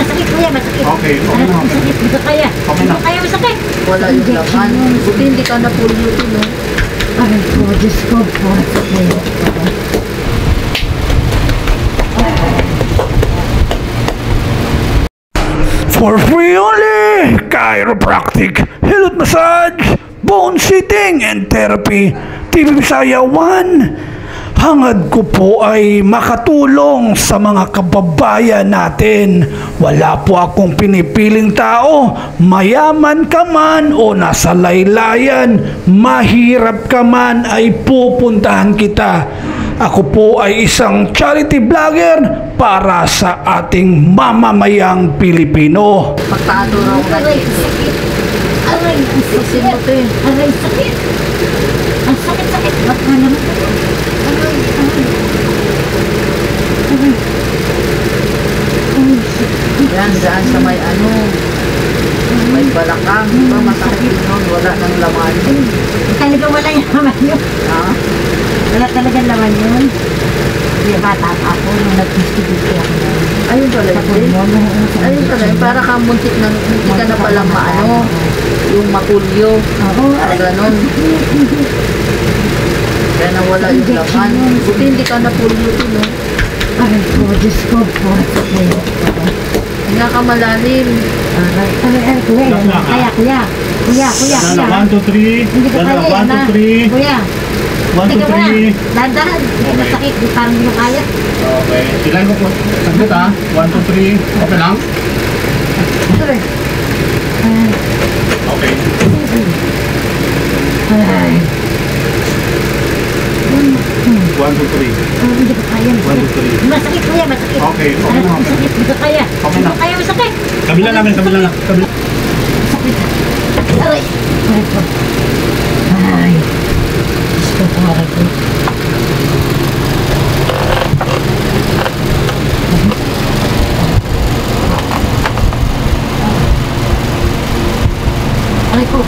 Masakit kuya, masakit. Okay, okay na. Masakit, hindi ko kaya. Okay na. Hindi ko kaya, masakit. Wala yung laman. Buti hindi ka na polio, no? Ay po, Diyos ko po. For free only! Chiropractic, health massage, bone sitting and therapy. TV Bisaya 1. Hangad ko po ay makatulong sa mga kababayan natin. Wala po akong pinipiling tao, mayaman ka man o nasa laylayan, mahirap ka man ay pupuntahan kita. Ako po ay isang charity vlogger para sa ating mamamayang Pilipino. Pagtado raw ka Aray, dito. sakit. Aray, ang Kasi sakit. mo to eh. Aray, sakit. Ang sakit-sakit. Ba't nga naman ito? Aray, aray. Aray. Aray, sakit. Yan, dyan sa may ano. May balakang. Diba masakit nun? Wala nang laman. Talaga wala yung laman yun. Ha? Wala talagang laman yun. Hindi, bata pa ako nung nag-distribute ako. Ayun pala Sa yun. pulmon. Ayun pala yun. Para ka muntik na, hindi ka na pala maano. Yung mapulyo. Oo, Para aray. ganon. Kaya nawala yung laman. Buti hindi ka na polio, no? Aray po, Diyos ko po. Hinga ka malalim. Aray, aray, kuya. Kaya, kuya. Kuya, kuya, kuya. 1, 2, 3. Hindi ko kaya, 1, na. 2, 3. Kuya. 1, Hindi 2, ko kaya. 3. Dahan-dahan. Hindi masakit. Parang hindi ko kaya. Okay. Ilan ko po? Saglit ha. 1, 2, 3. Okay lang? Ito eh. Aray. Okay. Aray. 1, 2, 3. Hindi ko kaya. 1, 2, 3. Masakit, kuya. Masakit. Okay, okay Aray, na. masakit. Hindi ko kaya. Okay Hindi na. ko kaya, masakit. Kabila namin, kabila na. Kabila. Masakit. Aray. Aray po. Aray. Diyos ko po, aray ko. Aray ko.